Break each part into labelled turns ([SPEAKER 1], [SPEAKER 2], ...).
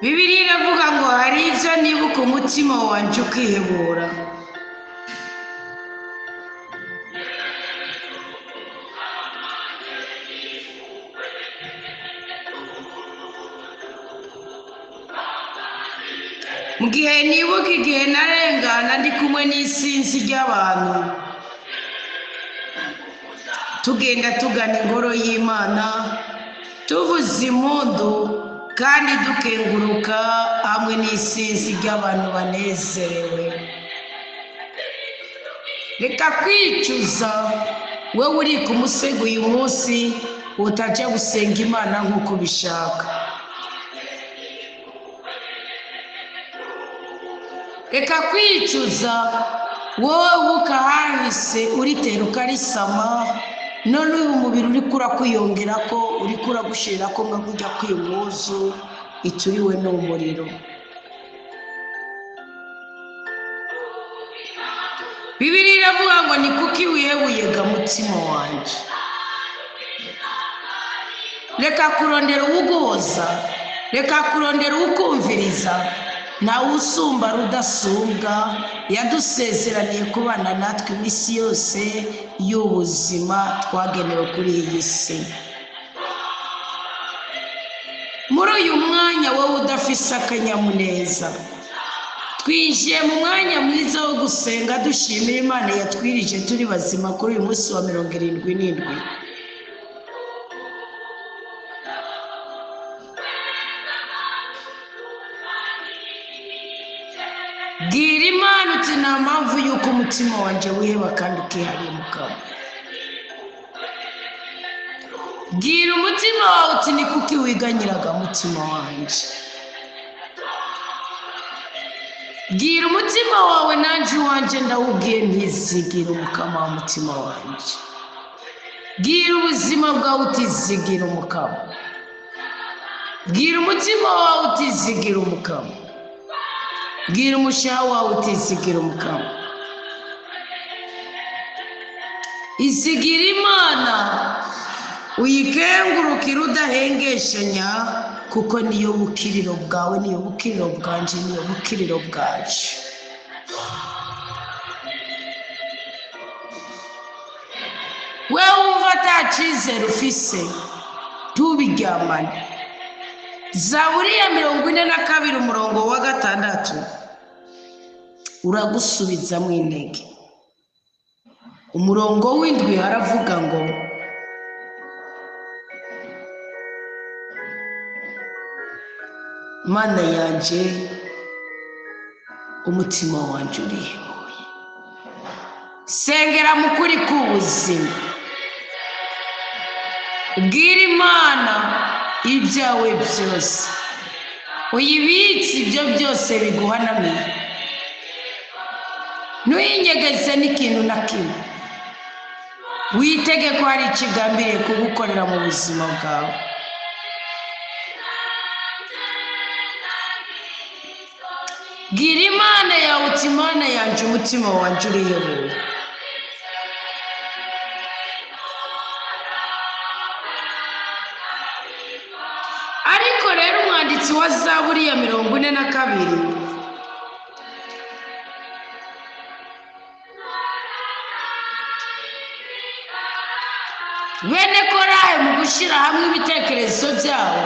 [SPEAKER 1] Bibiliya iravuga ngo hari ibyo nibuka umutima wanjye ukihebura. Mu gihe nibuka igihe narengana ndi kumwe n'isinzi ry'abantu tugenda tugana ingoro y'Imana tuvuza impundu kandi dukenguruka hamwe n'isinzi ry'abantu banezerewe. Reka kwicuza wowe uri ku musego uyu munsi utajya gusenga Imana nk'uko ubishaka. Reka kwicuza wowe ukahahise uritera ukarisama none uyu mubiri uri kurakwiyongera ko uri kuragushira ko nka kujya kwimuzu ituriwe n'umuriro. Bibiliya iravuga ngo ni kuki wihebuyega mutima wanjye. Reka kurondera uwuguhoza, reka kurondera uwukumviriza. Ntawe usumba rudasumbwa, yadusezeraniye kubana natwe iminsi yose y'ubuzima twagenewe kuri iyi si. Muri uyu mwanya wowe udafise akanyamuneza, twinjiye mu mwanya mwiza wo gusenga dushimira Imana yatwirije turi bazima kuri uyu munsi wa 77. Bwira Imana uti nta mpamvu y'uko umutima wanjye wiheba kandi ukihariye mukaba. Bwira umutima wawe uti ni kuki wiganyiraga mutima wanjye. Bwira umutima wawe nanjye wanjye ndawubwiye ntizigira umukama wa mutima wanjye. Bwira ubuzima bwawe utizigira umukama. Bwira umutima wawe utizigira umukama. Bwira umushaha wawe utizigira umukama. Izigira Imana uyikengurukire udahengeshanya kuko niyo bukiriro bwawe, niyo bukiriro bwanje, niyo bukiriro bwacu. Wewe wumva atacizere ufise tubiryamane. Zaburi ya 42 umurongo wa 6 uragusubiza mu intege. Umurongo w'indwi haravuga ngo Mana yanje umutima wanje urihebuye. Sengera mukuri k'ubuzima. Ubwira Imana ibyawe byose, uyibitse ibyo byose biguhanamiye. Ntuyinyegeze n'ikintu na kimwe. Witege ko hari ikigambiriye kugukorera mu buzima bwawe. Bwira Imana yawe uti Imana yanjye umutima wanjye urihebuye. Ariko rero umwanditsi wa Zaburi ya 42 bene Korahe mu gushyira hamwe ibitekerezo byabo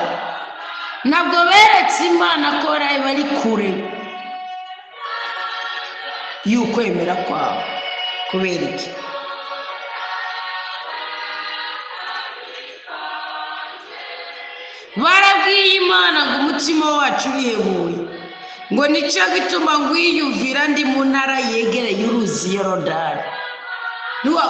[SPEAKER 1] ntabwo beretse Imana ko bari kure y'ukwemera kwabo. Kubera iki? Barabwiye Imana ngo umutima wacu urihebuye, ngo nicyo gituma ngwiyumvira ndi mu ntara yegereye uruzi Yorodani.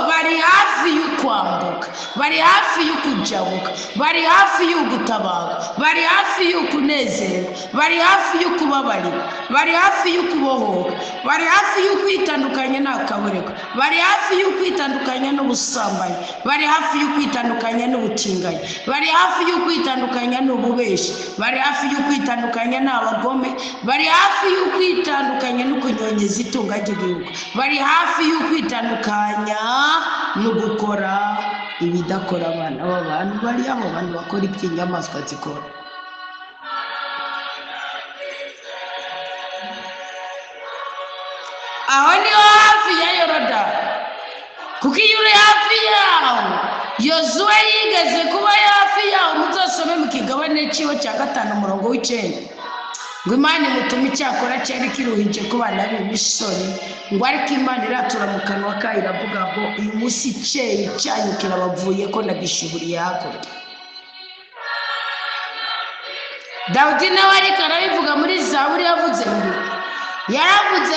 [SPEAKER 1] Bari hafi y'ukwambuka, bari hafi y'ukujabuka, bari hafi y'ugutabaga, bari hafi y'ukunezerwa, bari hafi y'ukubabarira, bari hafi y'ukubohoka, bari hafi y'ukwitandukanya n'akaboreko, bari hafi y'ukwitandukanya n'ubusambanyi, bari hafi y'ukwitandukanya n'ubutinganyi, bari hafi y'ukwitandukanya n'ububeshi, bari hafi y'ukwitandukanya n'abagome, bari hafi y'ukwitandukanya n'ukunyongeza itunga ry'igihugu, bari hafi y'ukwitandukanya no gukora ibidakora abana b'abantu. Bari abo bantu bakora iby'inyamaswa zikora. aho niho hafi ya Yorodani, kuko iyo uri hafi yaho Yozuwe yigeze kuba hafi yaho. Muzosome mu kigabane cyiwe cya 5:9 ngo Imana imutume icyakora cyari kiruhije ku bana b'imisore, ngo ariko Imana iratura mu kanwa kayo iravuga ngo uyu munsi icyeyi cyanyu kirabavuye ko nagishuburiye hakurya. Dawidi nawe ariko arabivuga muri Zaburi, yaravuze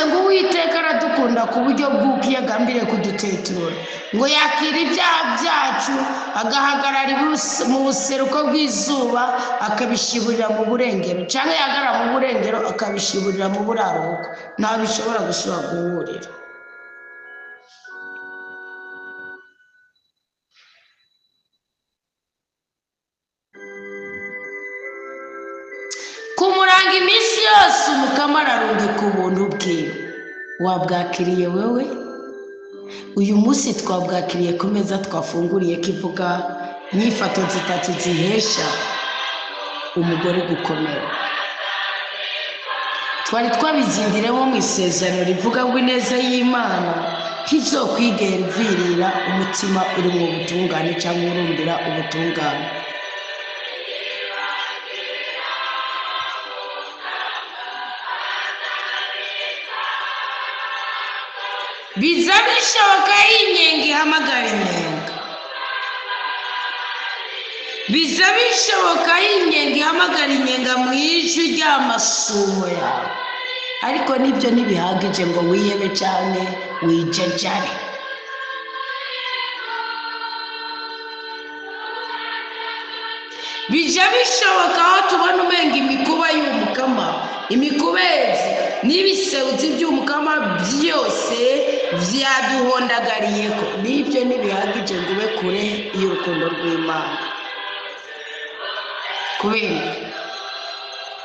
[SPEAKER 1] ngo Uwiteka aradukunda ku buryo bw'uko iyo agambiriye kudutetura, ngo yakira ibyaha byacu agahagarara mu buseruko bw'izuba akabishiburira mu burengero, cyangwa yahagarara mu burengero akabishiburira mu buraruko, ntaho bishobora guhurira. Kumuranga iminsi yose Umukama ararungika ubuntu bwiwe. Wabwakiriye wewe? Uyu munsi twabwakiriye ku meza twafunguriye kivuga inyifato 3 zihesha umugore gukomera. Twari twabizindiremo mu isezerano rivuga ngo ineza y'Imana ntizokwigera ivirira umutima uri mu butungane cyangwa urundira ubutungane. Biza bishoboka y'inyenga ihamagara inyenga. Biza bishoboka y'inyenga ihamagara inyenga mu ijwi ry'amasumo yawe, ariko nibyo ntibihagije ngo wihebe cyane wijajare. Bija bishoboka aho tubona umenga imikuba y'Umukama, imikubezi n'ibisewuzi by'Umukama byose vyaduhondagariyeko. Nibyo ntibihagije ngo ube kure y'urukundo rw'Imana. Kubera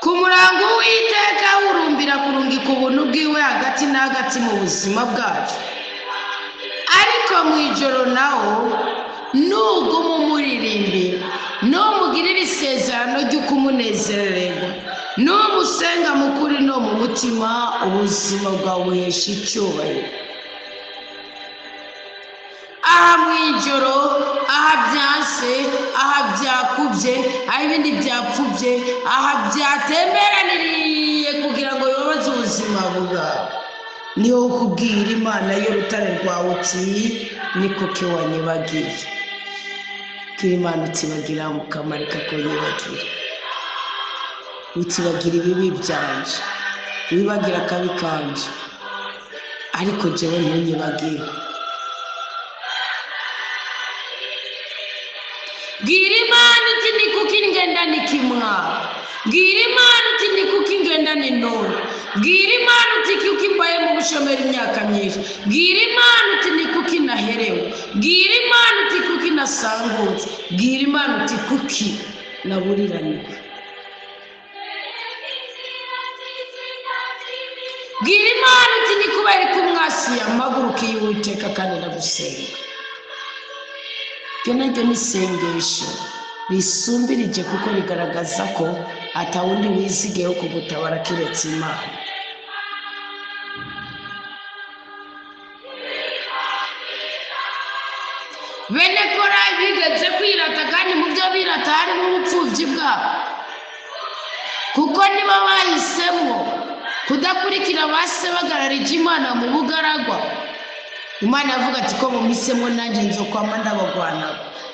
[SPEAKER 1] ku murango w'Uwiteka urumbira kurungika ubuntu bwiwe hagati na hagati mu buzima bwacu, ariko mu ijoro naho nuguma umuririmbira, numugirira isezerano ry'ukumunezererwa, numusenga mu kuri no mu mutima, ubuzima bwawe buhesha icyubahiro. Aha mu ijoro, aha byase, aha byakubye, aha ibindi byapfubye, aha byatemberaniriye kugira ngo yoboze ubuzima bwawe, niho kubwira Imana y'urutare rwawe uti niko ke wanyibagiye. Bwira Imana utibagira Mukama reka ko yibagira, utibagira ibibi byanje, wibagira akabi kanje, ariko jewe ntunyibagire. Bwira Imana uti ni kuki ngenda nikimwa, bwira Imana uti ni kuki ngenda ninone, bwira Imana uti kuki mbaye mu bushomeri imyaka myinshi, bwira Imana uti ni kuki naherewe, bwira Imana uti kuki nasangutse, bwira Imana uti kuki naburiraniwe. Bwira Imana uti ni kubera ko mwasiye amaguruka y'Uwiteka kandi ndagusenga. Ibyo naryo ni isengesho risumbirije kuko rigaragaza ko atawundi wizigeho kugutabara kiretse Imana. Bene Kora bigeze kwirata, kandi mu byo birata harimo ubupfubyi bwabo, kuko nibo bahisemo kudakurikira base bagararije Imana mu bugaragwa. Imana yavuga ati ko mumisemo nanjye nzokwama ndabagwana.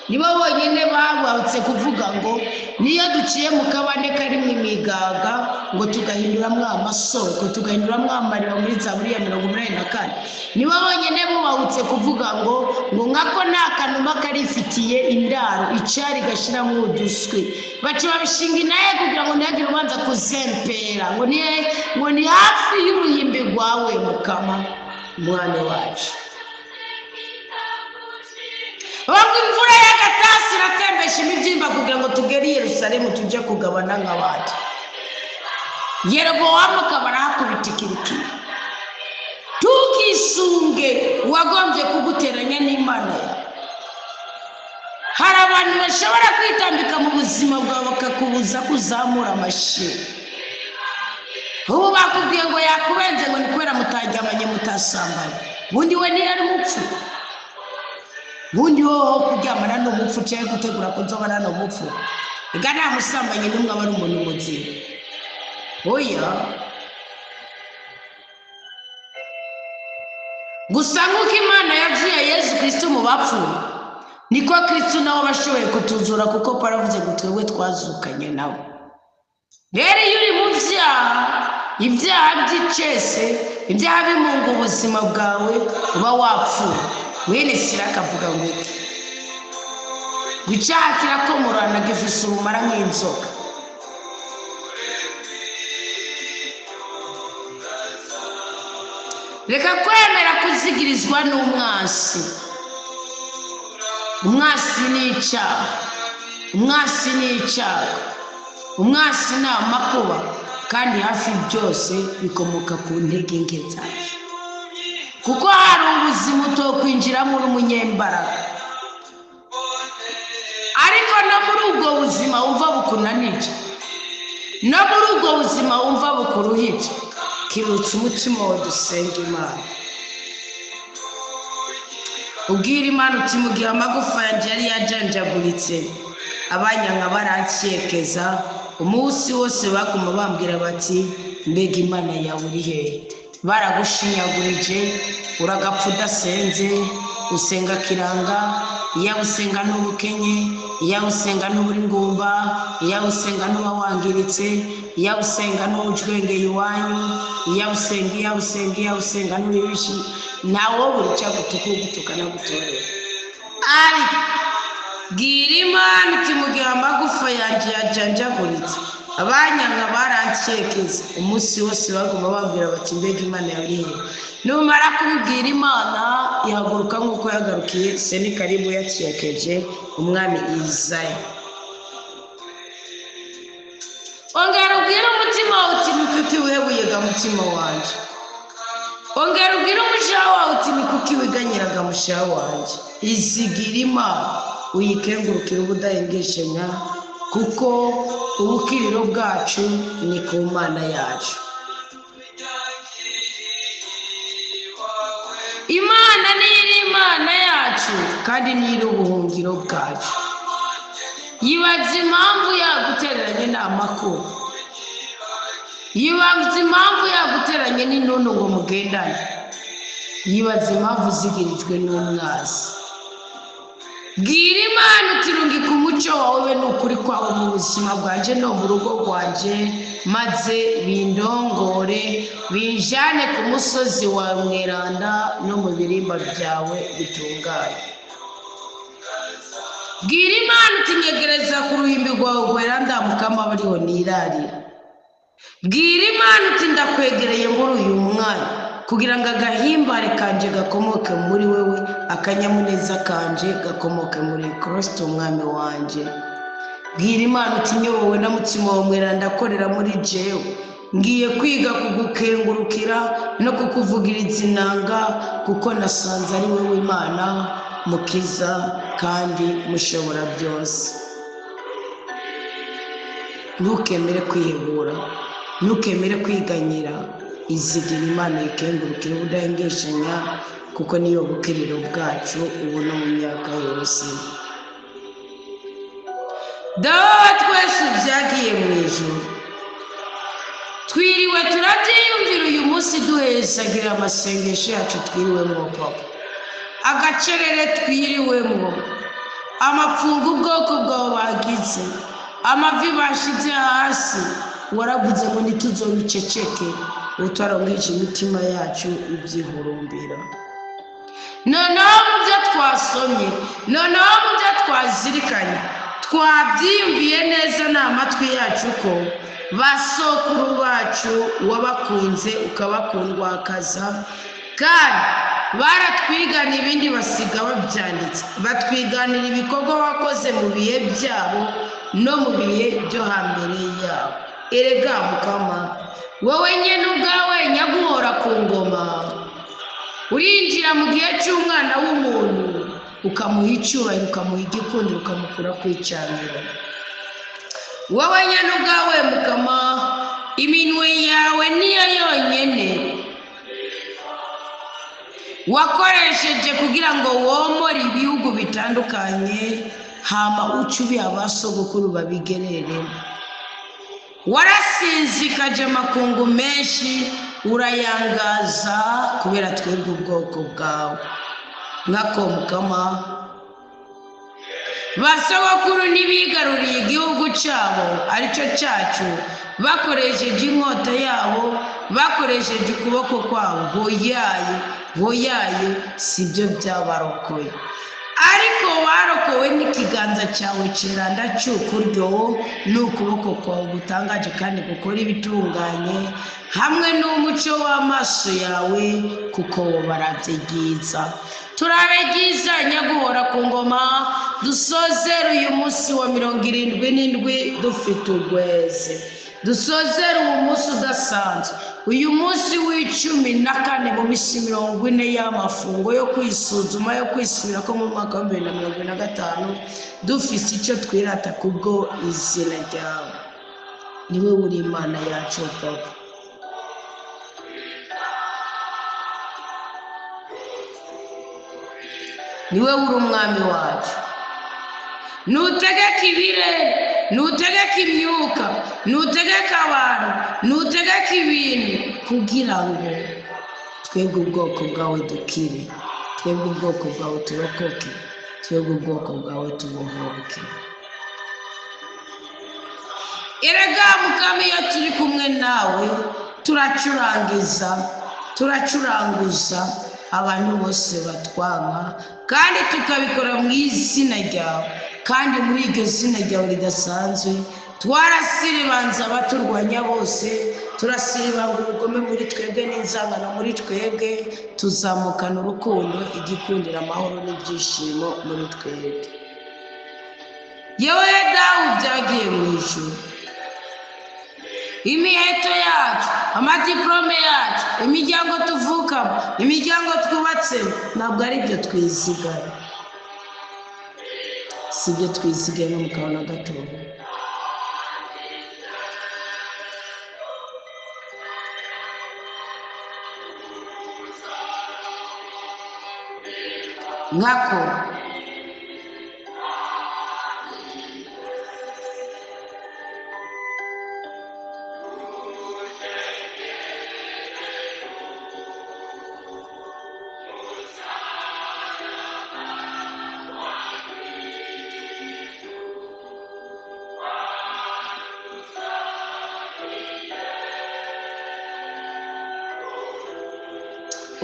[SPEAKER 1] Nibo bonyine babutse kuvuga ngo niyo duciye mu kabande karimo imigaga ngo tugahinduramwo amasoko, tugahinduramwo amarira muri Zaburi ya 84. Nibo bonyine babutse kuvuga ngo nkako nta kanuma karifitiye indaro icari gashiramo uduswi, baci babishinga inaye kugira ngo ntihagire ubanza kuzempera ngo ni hafi y'uruhimbi rwawe Mukama mwana wacu. Wabwo imvura y'agatasi iratembesha imibyimba kugira ngo tugere i Yerusalemu tujye kugabana nk'abandi. Yerobowamu akaba arahakubita ikirikiri. Tukisunge uwagombye kuguteranya n'Imana yawe. Hari abantu bashobora kwitambika mu buzima bwawe bakakubuza kuzamura amashyi. ubu bakubwiye ngo yakubenze ngo ni kubera mutaryamanye mutasambanye. Bundi we ntiyari mupfu, bundi wowe kuryamana n'umupfu cyangwa gutegura ko nzobana n'umupfu, ega nta musambanye n'umwe aba ari umuntu muzima. Oya, gusa nk'uko Imana yavuye Yesu Kristo mu bapfuye, niko Kristo nawe bashoboye kutuzura, kuko paravuze ngo twebwe twazukanye nawe. Rero iyo uri mu ibyaha by'icese, ibyaha bimunga ubuzima bwawe, uba wapfuye. Mwene Siraka avuga ngo icyaha kirakomorana, gifise ubumara nk'inzoka. Reka kwemera kuzigirizwa n'umwasi. Umwasi ni icyaha, umwasi ni icyaha, umwasi ni amakuba, kandi hafi byose bikomoka ku ntege nke zacu, kuko hari ubuzima utokwinjiramo uri umunyembaraga, ariko no muri ubwo buzima wumva bukunanije, no muri ubwo buzima wumva bukuruhije, kirutse umutima wawe dusenga Imana. Ubwira Imana uti mu gihe amagufa yanjye yari yajanjaguritse, abanyanka baranshyekeza, umunsi wose baguma bambwira bati mbega Imana yawe iri hehe? Baragushinyagurije, uragapfa udasenze, usenga kiranga, iyo usenga n'ubukenye, iyo usenga n'uburi ngumba, iyo usenga n'uba wangiritse, iyo usenga n'ubujwengeye iwanyu, iyo usenga n'ubibishi, ntawo buri cyagutuka gutukana gutorera. Ariko bwira Imana uti mu gihe amagufa yanjye yajanjaguritse, abanyanka baranshyekeza, umunsi wose baguma bambwira bati mbega Imana yawe iri hehe? Numara kubibwira Imana, ihaguruka nk'uko yagarukiye Senikeribu yakiyekeje umwami Izaya. Ongera ubwire umutima wawe uti ni kuki wihebuyega mutima wanjye? Ongera ubwire umushaha wawe uti ni kuki wiganyiraga mushaha wanjye? Izigira Imana, uyikengurukire ubudahengeshanya, kuko ubukiriro bwacu ni ku Mana yacu. Imana niyo iri Imana yacu, kandi niyo iri ubuhungiro bwacu. Yibaza impamvu yagutereranye n'amakuba, yibaza impamvu yaguteranye n'intuntu ngo mugendane, yibaza impamvu zigirijwe n'umwasi. Bwira Imana uti rungika umucyo wawe n'ukuri kwawe mu buzima bwanjye no mu rugo rwanjye, maze bindongore, binjane ku musozi wawe mweranda no mu birimba byawe bitunganye. Bwira Imana uti nyegereza ku ruhimbi rwawe rwera ndamukama bariho nirarira. Bwira Imana uti ndakwegereye muri uyu mwanya, kugira ngo agahimbare kanje gakomoke muri wewe, akanyamuneza kanje gakomoke muri Kristo umwami wanje. Bwira Imana uti nyobowe na mutima wawe mweranda akorera muri jewe, ngiye kwiga kugukengurukira no kukuvugiriza inanga, kuko nasanze ari wewe Imana mukiza kandi mushobora byose. Ntukemere kwihebura, ntukemere kwiganyira, izigira Imana ikengurukire ubudahengeshanya, kuko niyo bukiriro bwacu ubu no mu myaka yose. Dawe twese byagiye mu ijuru, twiriwe turabyiyumvira uyu munsi duhezagira amasengesho yacu twiriwemo papa, agacerere twiriwemo, amapfungu ubwoko bwawe bagize, amavi bashize hasi, waravuze ngo ntituzobiceceke, utaronkeje imitima yacu ibyihurumbira. Noneho mu byo twasomye, noneho mu byo twazirikanye, twabyiyumviye neza n'amatwi yacu ko basokuru bacu wabakunze ukabakundwakaza, kandi baratwigana ibindi basiga babyanditse, batwiganira ibikorwa wakoze mu bihe byabo no mu bihe byo hambere yabo. Erega Mukama, wowe nyene ubwawe nyaguhora ku ngoma, urinjira mu gihe cy'umwana w'umuntu, ukamuha icyubahiro, ukamuha igikundiro, ukamukura ku icaniro. Wowe nyene ubwawe Mukama, iminwe yawe niyo yonyene wakoresheje kugira ngo womore ibihugu bitandukanye, hama ucubi abasogokuru babigereremo. Warasinzikaje amakungu menshi, urayangaza kubera twebwe ubwoko bwawe. Nkako Mukama, basogokuru ntibigaruriye igihugu cyabo aricyo cyacu bakoresheje inkota yabo, bakoresheje ukuboko kwabo. Hoyaye sibyo byabarokoye, ariko barokowe n'ikiganza cyawe kiranda cy'ukuryo n'ukuboko kwawe gutangaje kandi gukora ibitunganye, hamwe n'umuco w'amaso yawe, kuko barabyigiza. Turabegiza nyaguhora ku ngoma, dusozera uyu munsi wa 77 dufite urweze. Dusozera uwo munsi udasanzwe, uyu munsi w'14 mu minsi 40 y'amafungo yo kwisuzuma, yo kwisubira ko mu mwaka wa 2025, dufise icyo twirata kubwo izina ryawe. Niwe uri Imana yacu Papa. Niwe uri umwami wacu. Nutegeka ibirere, nutegeka imyuka, nutegeka abantu, nutegeka ibintu, kugira ngo twebwe ubwoko bwawe dukire, twebwe ubwoko bwawe turokoke, twebwe ubwoko bwawe tubohoke. Erega Mukama, iyo turi kumwe nawe turacuranguza abantu bose batwanga, kandi tukabikora mu izina ryawe. Kandi muri iryo zina ryawe ridasanzwe twarasiribanza abaturwanya bose, turasiribanga ubugome muri twebwe n'inzangano muri twebwe, tuzamukana urukundo, igikundira amahoro n'ibyishimo muri twebwe. Yewe dawe byagiye mu ijuru, imiheto yacu, amadiplome yacu, imiryango tuvukamo, imiryango twubatsemo, ntabwo ari byo twizigama. Sibyo twizigaye no mukabona gatoya. Nkako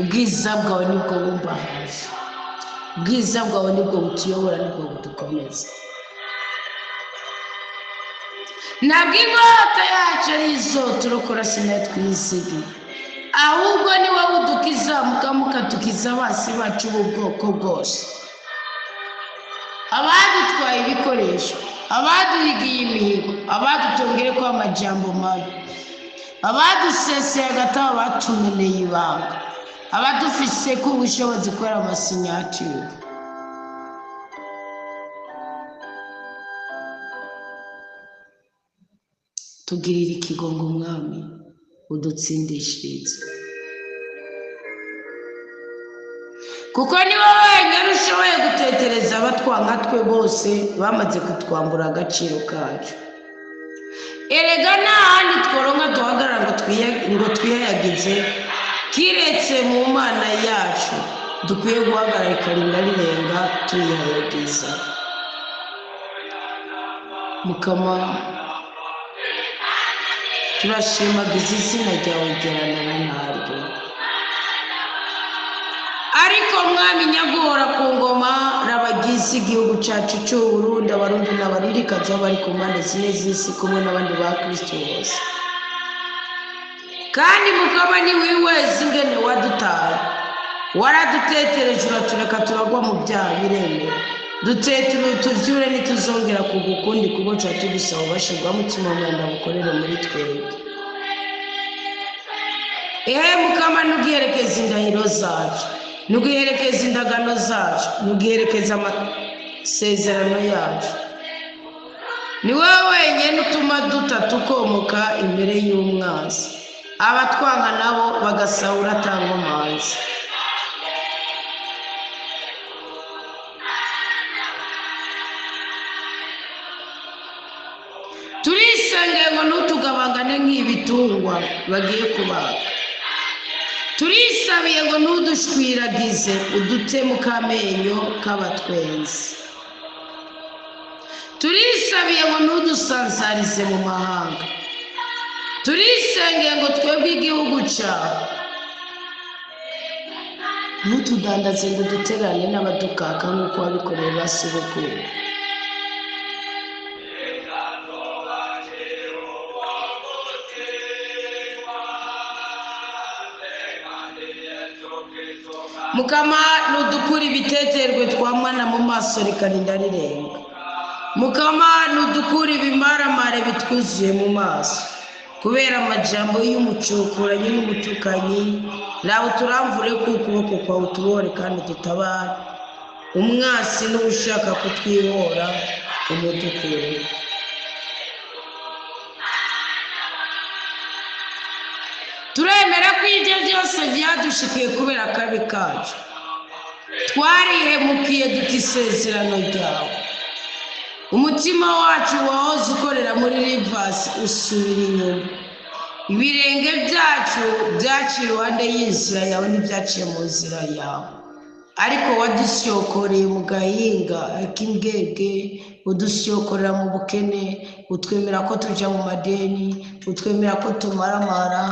[SPEAKER 1] ubwiza bwawe nibwo bumva hafi, ubwiza bwawe nibwo butuyobora, nibwo budukomeza. Ntabwo inkota yacu ari izo turokora sina twizigi, ahubwo ni wowe udukiza, mukatukiza abasi bacu b'ubwoko bwose, abadutwaye ibikoresho, abaduhigiye imihigo, abadutongere ko amajambo mabi, abaduseseye agataha, abatumeneye ibanga, abadufise ko ubushobozi kubera amasinyatire. Tugirira ikigongo Mwami, udutsindishirize, kuko ni wowe wenyine ushoboye gutetereza abatwanga twe bose bamaze kutwambura agaciro kacu. Erega nta handi tworonka duhagarara ngo twiyagize kiretse mu Mana yacu, dukwiye guhagarara ikarinda rirenga tuyihayagiza. Mukama, turashimagiza izina ryawe ryeranana naryo. Ariko Mwami nyaguhora ku ngoma, rabagize igihugu cyacu cy'u Burundi, abarundi n'abaririkazi bari ku mpande zine z'isi, kumwe n'abandi ba Kristo bose. Kandi Mukama, ni wiwezi ingene wadutaye, waradutetereje uratureka turagwa mu byaha biremera. Dutetere tuvyure nituzongera kugukundi, kubo cya tugusaba ubashirwa mutima mwenda bukorere muri twebwe. Mukama, nugiherekeza indahiro zacu, nugiherekeza indagano zacu, nugiherekeza amasezerano yacu. ni wowe wenyine utuma dutatukomoka imbere y'umwanzi, abatwanga nabo bagasahura atangomanzi. Turisengeye ngo ntutugabangane nk'ibitungwa bagiye kubaga. Turisabiye ngo ntudushwiragize udute mu kamenyo k'abatwenzi. Turisabiye ngo ntudusansarize mu mahanga. Turisengeye ngo twebwe igihugu cyawe ntutudandaze ngo duterane n'abadukaka nk'uko wabikoreye ba sogokuru. Mukama nudukura ibiteterwe twamwana mu maso rikarinda rirenga. Mukama nudukura ibimaramare bitwuzuye mu maso kubera amajambo y'umucukuranyi n'umutukanyi. Nawe turamvure ku kuboko kwawe utubore kandi dutabare umwasi n'ushaka kutwihora umudukure. Turemera ko ibyo byose byadushikiye kubera akabi kacu. Twarihemukiye duta isezerano ryawe. Umutima wacu wahoze ukorera muri Rivasi usubira inyuma. Ibirenge byacu byaciye iruhande y'inzira yawe n'ibyaciye mu nzira yawe, ariko wadusyokoreye mu gahinga k'imbwebwe, udusyokorera mu bukene, utwemera ko tuja mu madeni, utwemera ko tumaramara,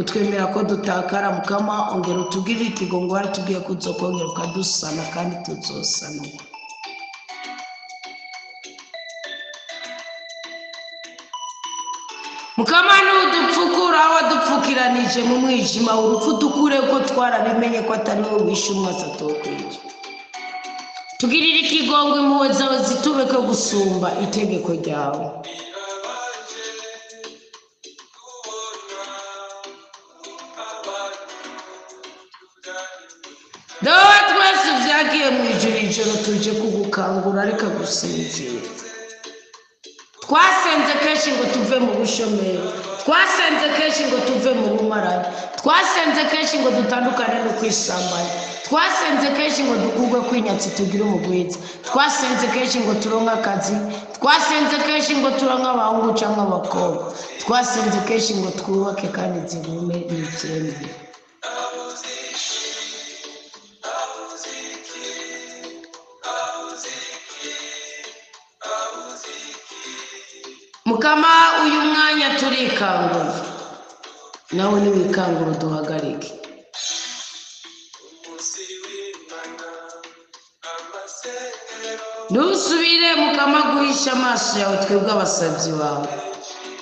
[SPEAKER 1] utwemera ko dutakara. Mukama ongera utugirire ikigongo, waratubwiye ko uzokongera ukadusana kandi tuzosanwa. Mukama nudupfukura aho wadupfukiranije mu mwijima urupfu, dukure ko twarabimenye ko atari wowe wishe umwasi atokwica. Tugirire ikigongo, impuhwe zawe zitubeke gusumba itegeko ryawe. Dawe twese vyagiye mu ijoro tuje kugukangura ariko gusinzira. Twasenze kenshi ngo tuve mu bushomeri, twasenze kenshi ngo tuve mu bumaranye, twasenze kenshi ngo dutandukane no kwisambanya, twasenze kenshi ngo dukugwe kwinyatsi tugire umugwiza, twasenze kenshi ngo turonke akazi, twasenze kenshi ngo turonke abahungu canke abakobwa, twasenze kenshi ngo twubake kandi zigume n'ivyemeye. Mukama uyu mwanya turikangura, nawe niwikangura duhagarike. Ntusubire Mukama guhisha amaso yawe twebwe abasabyi bawe.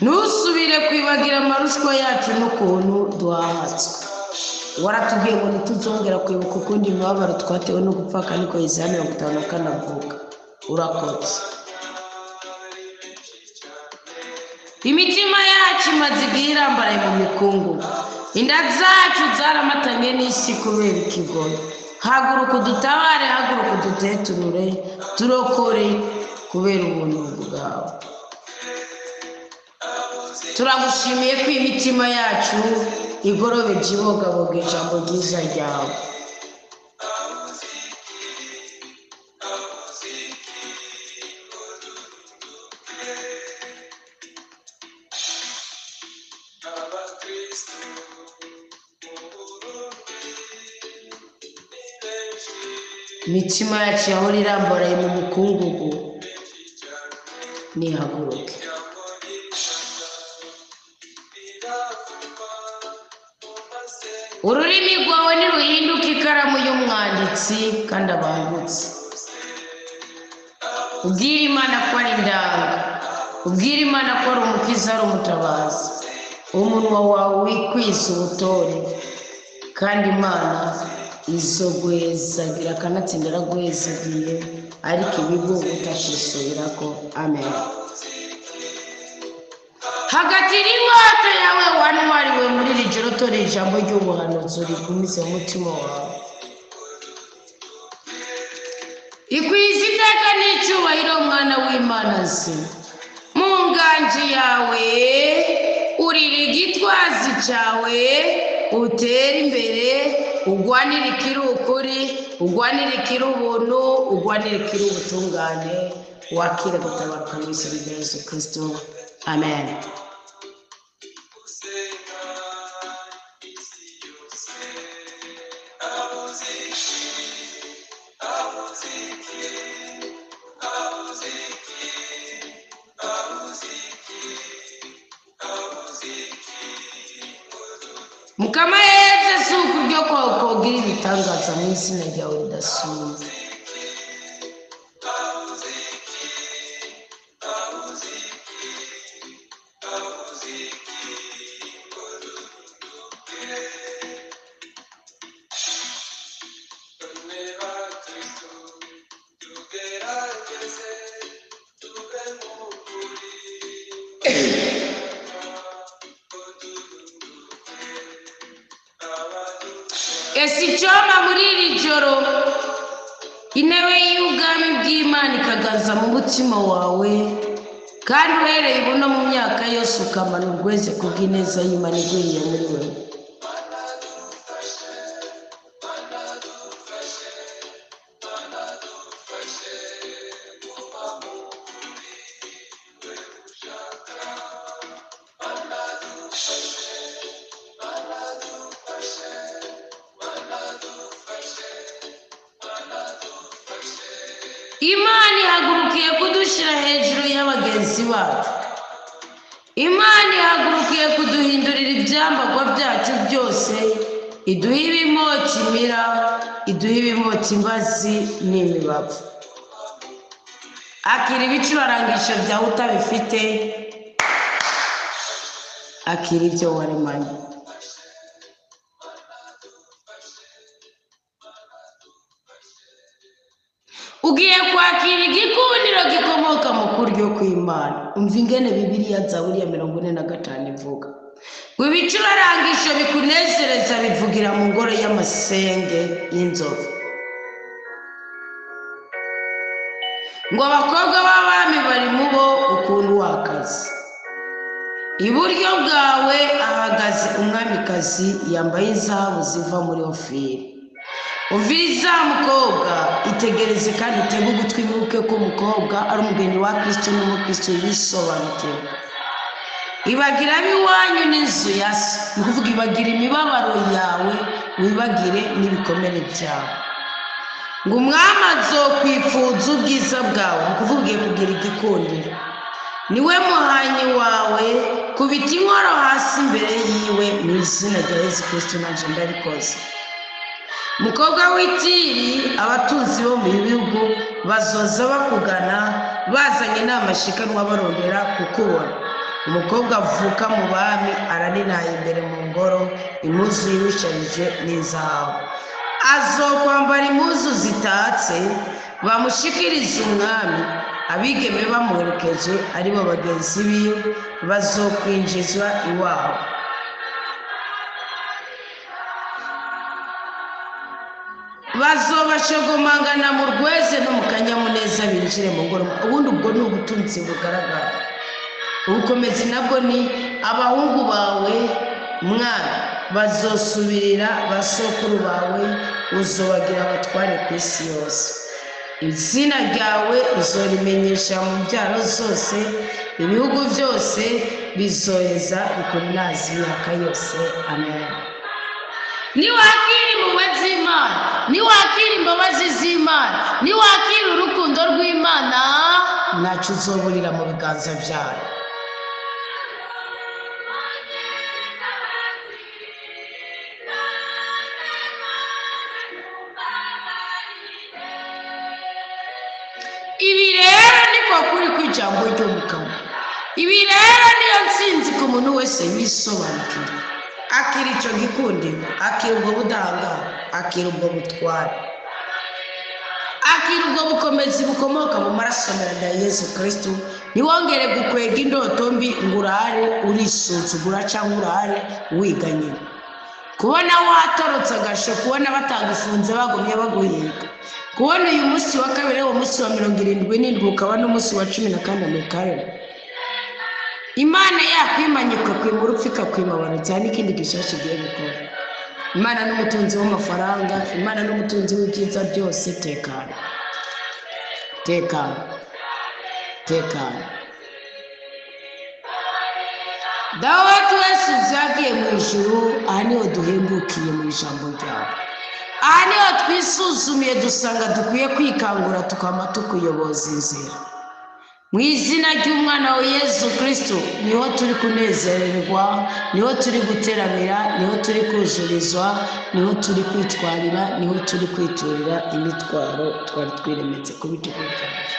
[SPEAKER 1] Ntusubire kwibagira amarushwa yacu n'ukuntu duhahatswe. Waratubwiye ngo ntituzongera kwibuka ukundi imibabaro twatewe no gupfaka, niko Yesaya 54 avuga. Urakoze. Imitima yacu imaze igihe irambaraye mu mikungugu, inda zacu zaramatanye n'isi kubera ikigoyi. Haguruka udutabare, haguruka uduteturure, turokore kubera ubuntu bwawe. Turagushimiye ko imitima yacu igorobeje ibogaboga ijambo ryiza ryawe. Imitima yacu yahora irambaraye mu mukungugu nihaguruke. Ururimi rwawe niruhinduka ikaramu y'umwanditsi kandi abangutse. Ubwira Imana ko ari ndanga, ubwira Imana ko ari umukiza, ari umutabazi. Umunwa wawe wikwiza ubutore, kandi Imana izogwezagira kanatsinda aragwezagiye, ariko ibigo utashisubirako. Amen. Hagatira inkota yawe wantwariwe muri iri joro, tore ijambo ry'ubuhanuzi urigumize mu mutima wawe. Ikwiza iteka n'icyubahiro mwana w'Imana nzima. nganji yawe, urire igitwazi cyawe, utere imbere, ugwanire ikiri ukuri, ugwanire ikiri ubuntu, ugwanire ikiri ubutungane, wakire gutabaruka mu izina rya Yesu Kristo. Amen. Mukama Yesu kuryo kogira ibitangaza mu izina ryawe ridasumba. Esichoma muri iri joro intebe y'ubwami bw'Imana ikagaza mu mutima wawe, kandi uhereye ubuno mu myaka yose ukamana urweze kubw'ineza y'Imana igwiriye muri wewe. Imana ihagurukiye kudushyira hejuru y'abagenzi bacu. Imana ihagurukiye kuduhindurira ibyambagwa byacu byose, iduha ibimota imira, iduha ibimota imbazi n'imibavu. Akira ibicurangisho byawe utabifite, akira ibyo waremanye. Ugiye kwakira igikundiro gikomoka mu kuryo kw'Imana. Umva ingene Bibiliya Zaburi ya 45 ivuga ngo ibicurangisho bikunezereza bivugira mu ngoro y'amasenge y'inzovu, ngo abakobwa b'abami bari mu bo ukuntu wakazi. Iburyo bwawe ahagaze umwamikazi yambaye izahabu ziva muri Ofiri. Umviriza mukobwa, itegereze kandi utege ugutwi wibuke ko umukobwa ari umugeni wa Kristo n'umukristo yisobanukiwe. Ibagira abiwanyu n'inzu ya se, ni ukuvuga ibagira imibabaro yawe, wibagire n'ibikomere byawe. Ngo umwami azokwifuza ubwiza bwawe, ni ukuvuga ugiye kugira igikundiro. Niwe muhanyi wawe, kubita inkoro hasi imbere yiwe mu izina rya Yesu Kristo nanje ndabikoze. Mukobwa w'Itiri, abatunzi bo mu bihugu bazoza bakugana bazanye n'amashikanwa barondera kukubona. Umukobwa avuka mu bami araninaye imbere mu ngoro, impuzu yiwisharije n'izahabu. Azokwambara impuzu zitatse, bamushikiriza umwami, abigeme bamuherekeje ari bo bagenzi biwe, bazokwinjizwa iwabo. Bazobashogomangana mu rweze no mu kanyamuneza binjire mu ngoro. Ubundi ubwo ni ubutunzi bugaragara. Ubukomezi nabwo ni abahungu bawe mwana bazosubirira basokuru bawe, uzobagira abatware ku isi yose. Izina ryawe uzorimenyesha mu byaro zose, ibihugu byose bizoheza bikunaza imyaka yose. Amen. Niwakira impuhwe z'Imana, niwakira imbabazi z'Imana, niwakira urukundo rw'Imana, ntacyo uzoburira mu biganza byayo. Ibi rero niko kuri kw'ijambo ry'umukama. Ibi rero niyo nsinzi ku muntu wese yisobanukira. Akira icyo gikundiro, akira ubwo budahangara, akira ubwo butware, akira ubwo bukomezi bukomoka mu maraso ya Yesu Kristo. Ntiwongere gukwega indoto mbi ngo urare urisuzugura cyangwa urare wiganyira. Kubona watorotse agasho, kubona batagufunze bagumye baguhiga, kubona uyu munsi wa kabiri uwo munsi wa 77 ukaba n'umunsi wa 14 Karindwi, Imana yakwimanyuka kwima urupfu ikakwimabara cyane ikindi gishasha igiye gukora. Imana n'umutunzi w'amafaranga, Imana n'umutunzi w'ibyiza byose. Tekana, tekana, tekana. Dawe wacu Yesu byagiye mu ijuru, aha niho duhembukiye mu ijambo ryawe. Aha niho twisuzumiye dusanga dukwiye kwikangura tukama tukuyoboza inzira. Mu izina ry'umwana wa Yesu Kristo niho turi kunezererwa, niho turi guteramira, niho turi kujurizwa, niho turi kwitwarira, niho turi kwiturira imitwaro twari twiremetse ku bitugu byacu.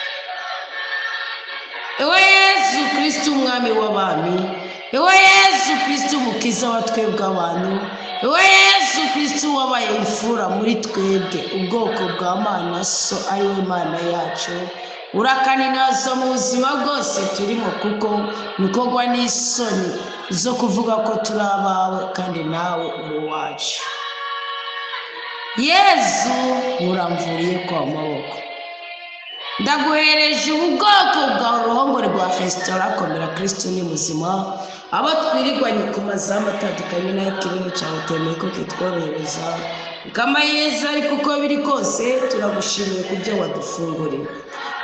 [SPEAKER 1] Ewe Yesu Kristo umwami w'abami, ewe Yesu Kristo umukiza wa twebwe abantu, ewe Yesu Kristo wabaye imfura muri twebwe, ubwoko bwa Mana so ari we Mana yacu. Urakaninaza mu buzima bwose turimo, kuko nikogwa n'isoni zo kuvuga ko turi abawe kandi nawe uri uwacu. Yesu muramvuriye kwa maboko, ndaguhereje ubwoko bwa uruhongore rwa resitora Komera Kristo ni muzima, abo twirirwanye ku mazamu atandukanye n'ay'ikirere cyawe temeye ko kitworohereza kama Yesu. Ariko uko biri kose turagushimiye ku byo wadufunguriye.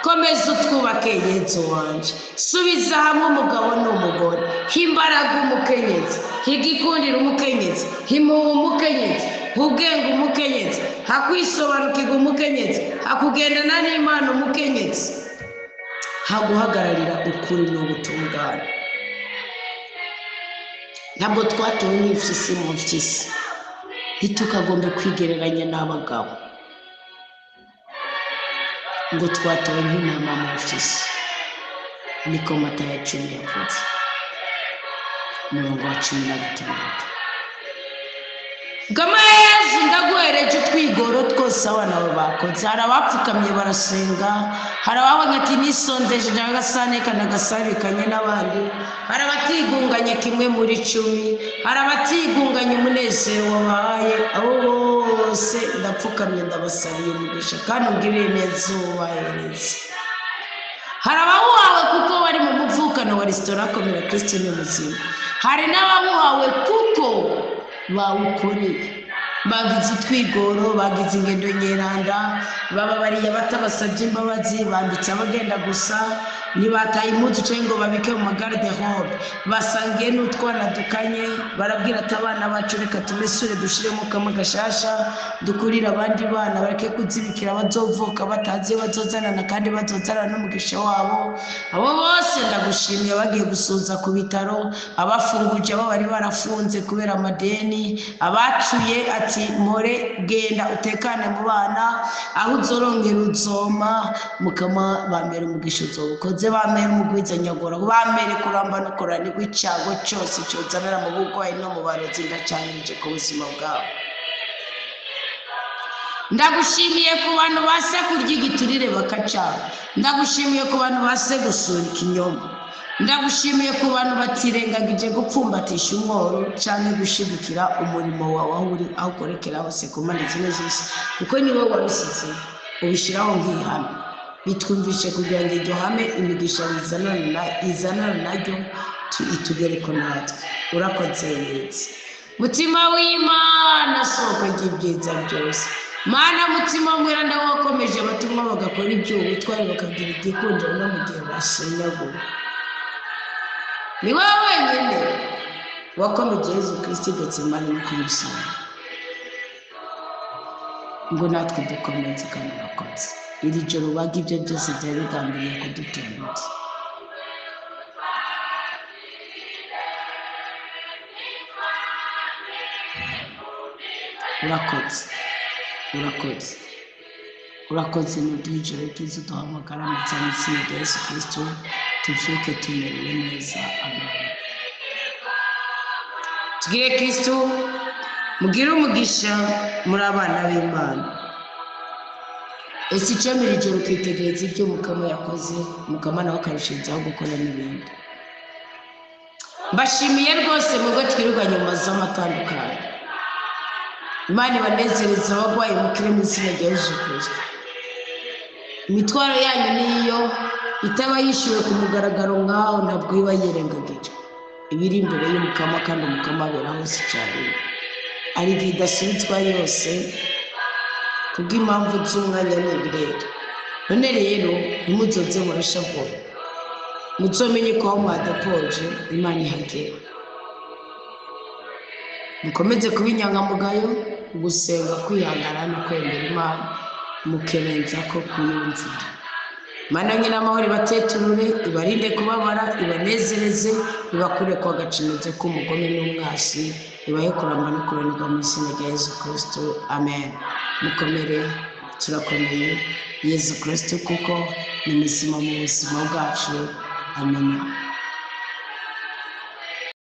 [SPEAKER 1] Komeza utwubake Yesu wanje, subiza hamwe umugabo n'umugore, himbaraga umukenyezi, higikundira umukenyezi, himuha umukenyezi, ubwenge umukenyezi, hakwisobanukirwa umukenyezi, hakugendana n'Imana umukenyezi, haguhagararira ukuri n'ubutungane. Ntabwo twatowe n'imfyisi mu mpyisi, ntitukagombe kwigereranya n'abagabo ngo twatowe nk'intama mu mpyisi. Niko Matayo 10 yavuze, umurongo wa 16. Gama Yesu ndaguhereje utwigoro twose abana bawe bakoze. Hari abapfukamye barasenga, hari ababonye ati nisondeje n'agasane kanagasabikanye n'abandi, hari abatigunganye kimwe muri 10, hari abatigunganye umunezero wabaye. Abo bose ndapfukamye ndabasabiye umugisha kandi ungirire neza ubahereze. Hari abawuhawe kuko bari mu muvukano wa resitora Komera Kristo ni muzima. Hari n'abawuhawe kuko bawukoreye, bagize utwigoro, bagize ingendo nyeranda, baba bariya batabasabye imbabazi, bambitse abagenda gusa, ntibataye impuzu cyangwa ngo babike mu magarde robe, basangiye n'utwana dukanye, barabwira ati abana bacu reka tumesure dushiremo kama gashasha, dukurira abandi bana bareke kuzibikira bazovuka batazi bazozanana kandi bazozana n'umugisha wabo. Abo bose ndagushimiye bagiye gusuza ku bitaro, abafunguje abo bari barafunze kubera amadeni, abacuye ati more genda utekane mu bana, aho uzorongera uzoma, mukama bamera umugisha uzobukoze, bamera umugwiza nyagora, bamera kuramba no kuranirwa icyago cyose cyozanira mu bugwayi no mu barozi. Ndacyanije ku buzima bwabo. Ndagushimiye ku bantu base kurya igiturire bakacana, ndagushimiye ku bantu base gusura ikinyoma, ndagushimiye ku bantu batirengagije gupfumbatisha umworo cyane gushigikira umurimo wawe aho uri, aho ukorekera hose ku mpande zimwe z'isi, kuko niwe wabisize ubishyiraho nk'ihame. Bitwumvishe kugira ngo iryo hame imigisha izanana naryo itugereko natwe. Urakoze Yesu, mutima w'Imana, soko ry'ibyiza byose. Mana mutima mwiranda wakomeje abatumwa bagakora ibyo witware bakagira igikundiro no mu gihe bashinyagura. Ni wowe wenyine wakomeje Yesu Kristo Getsemani no kumusanga ngo natwe dukomeze kandi urakoze. Iri joro baga ibyo byose byari bigambiriye kudutunguza. Urakoze, urakoze, urakoze n'uduha ijoro ryiza uduhamagara mu izina rya Yesu Kristo, tuvyuke tumerewe neza. Amen. Tugire Kristo, mugire umugisha muri abana b'Imana. Ese icemera ijoro kwitegereza ibyo Mukama yakoze, Mukama nawe akarushizaho gukora n'ibindi. Mbashimiye rwose mugo twirirwanye mu mazamu atandukanye. Imana ibanezereza abagwayi mukire mu izina rya Yesu Kristo. Imitwaro yanyu niyo itaba yishyuwe ku mugaragaro nk'aho ntabwo iba yirengagije ibiri imbere y'umukama kandi umukama abera hose cyane ari idasubitswa yose kubw'impamvu z'umwanya n'ibirere. None rero ntimuzoze murashavura muzomenye ko aho mwadapoje Imana ihagera. Mukomeze kuba inyangamugayo, gusenga, kwihangana no kwemera Imana mukerenza ko kuyumvira. Mana nyina amahoro ibateturure, ibarinde kubabara, ibanezereze, ibakure kwa gacinyize k'umugome n'umwasi, ibahe kuramba no kuranirwa mu izina rya Yesu Kristo. Amen. Mukomere, turakomeye. Yesu Kristo kuko ni muzima mu buzima bwacu. Amen.